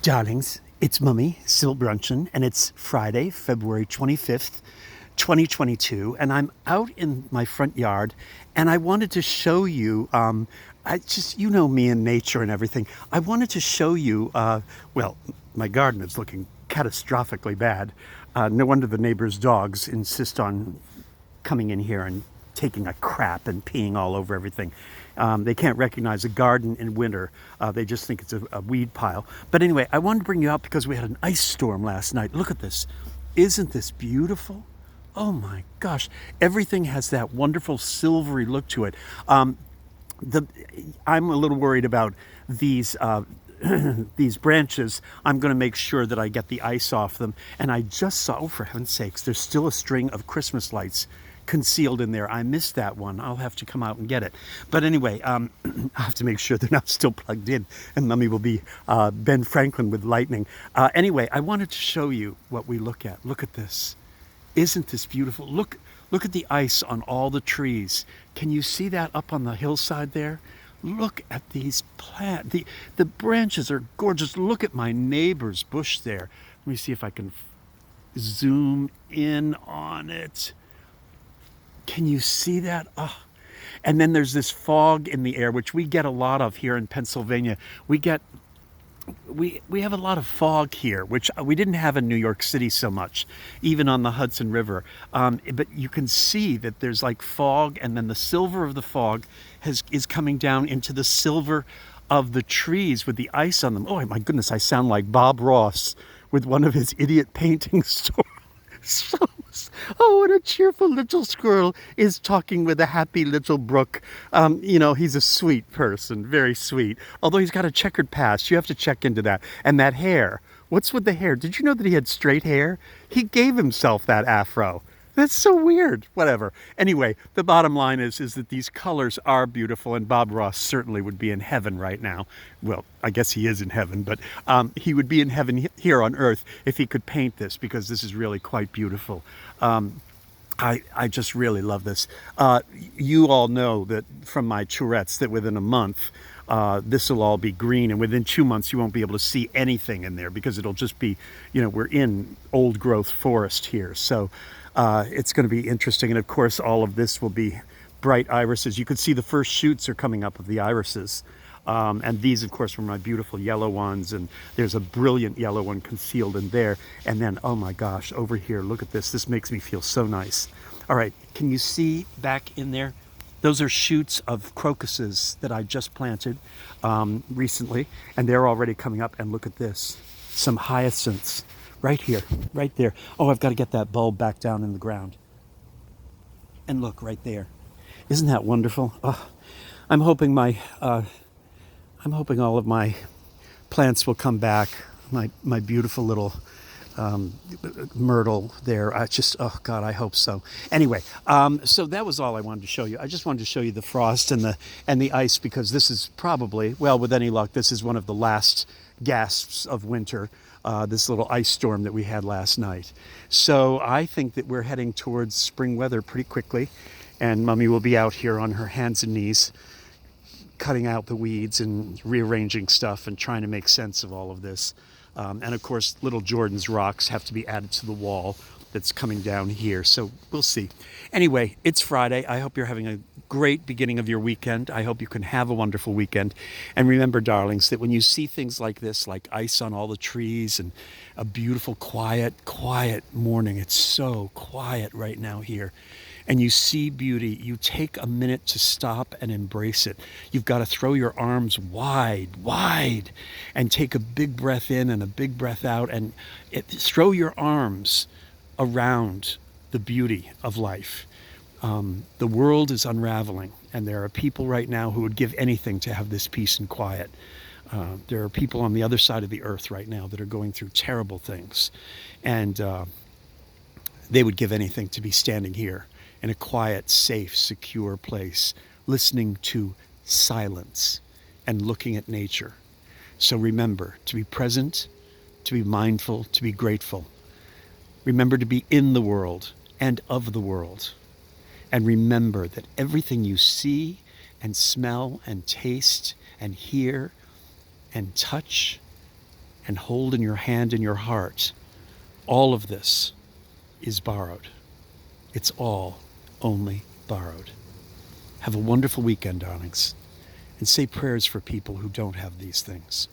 Darlings, it's Mummy, Syl Bruncheon, and it's Friday, February 25th, 2022, and I'm out in my front yard, and I wanted to show you, you know me and nature and everything. I wanted to show you, well, my garden is looking catastrophically bad. No wonder the neighbor's dogs insist on coming in here and taking a crap and peeing all over everything. They can't recognize a garden in winter. They just think it's a weed pile. But anyway, I wanted to bring you out because we had an ice storm last night. Look at this. Isn't this beautiful? Oh my gosh. Everything has that wonderful silvery look to it. I'm a little worried about these these branches. I'm going to make sure that I get the ice off them. And I just saw, oh, for heaven's sakes, there's still a string of Christmas lights concealed in there. I missed that one. I'll have to come out and get it. But anyway, I have to make sure they're not still plugged in, and Mummy will be Ben Franklin with lightning. Anyway, I wanted to show you what we look at. Look at this. Isn't this beautiful? Look at the ice on all the trees. Can you see that up on the hillside there? Look at these plants. The branches are gorgeous. Look at my neighbor's bush there. Let me see if I can zoom in on it. Can you see that? Oh. And then there's this fog in the air, which we get a lot of here in Pennsylvania. We have a lot of fog here, which we didn't have in New York City so much, even on the Hudson River. But you can see that there's like fog, and then the silver of the fog is coming down into the silver of the trees with the ice on them. Oh my goodness, I sound like Bob Ross with one of his idiot painting stories. So, oh, what a cheerful little squirrel is talking with a happy little brook. He's a sweet person, very sweet. Although he's got a checkered past, you have to check into that. And that hair, what's with the hair? Did you know that he had straight hair? He gave himself that afro. That's so weird. Whatever. Anyway, the bottom line is that these colors are beautiful, and Bob Ross certainly would be in heaven right now. Well, I guess he is in heaven, but he would be in heaven here on earth if he could paint this, because this is really quite beautiful. I just really love this. You all know that from my Tour-ettes that within a month, this will all be green, and within 2 months you won't be able to see anything in there because it'll just be, we're in old growth forest here. So it's going to be interesting. And of course, all of this will be bright irises. You can see the first shoots are coming up of the irises. And these, of course, were my beautiful yellow ones. And there's a brilliant yellow one concealed in there. And then, oh my gosh, over here, look at this. This makes me feel so nice. All right, can you see back in there? Those are shoots of crocuses that I just planted recently. And they're already coming up. And look at this, some hyacinths. Right here, right there. Oh, I've got to get that bulb back down in the ground. And look, right there. Isn't that wonderful? Oh, I'm hoping all of my plants will come back. My beautiful little myrtle there. Oh God, I hope so. Anyway, so that was all I wanted to show you. I just wanted to show you the frost and the ice, because this is probably, well, with any luck, this is one of the last gasps of winter. This little ice storm that we had last night. So I think that we're heading towards spring weather pretty quickly, and Mummy will be out here on her hands and knees cutting out the weeds and rearranging stuff and trying to make sense of all of this. And of course, little Jordan's rocks have to be added to the wall that's coming down here. So we'll see. Anyway, it's Friday. I hope you're having a great beginning of your weekend. I hope you can have a wonderful weekend. And remember, darlings, that when you see things like this, like ice on all the trees and a beautiful, quiet morning, it's so quiet right now here, and you see beauty, you take a minute to stop and embrace it. You've got to throw your arms wide, and take a big breath in and a big breath out, and throw your arms around the beauty of life. The world is unraveling, and there are people right now who would give anything to have this peace and quiet. There are people on the other side of the earth right now that are going through terrible things, and they would give anything to be standing here in a quiet, safe, secure place, listening to silence and looking at nature. So remember to be present, to be mindful, to be grateful. Remember to be in the world and of the world. And remember that everything you see and smell and taste and hear and touch and hold in your hand and your heart, all of this is borrowed. It's all only borrowed. Have a wonderful weekend, darlings, and say prayers for people who don't have these things.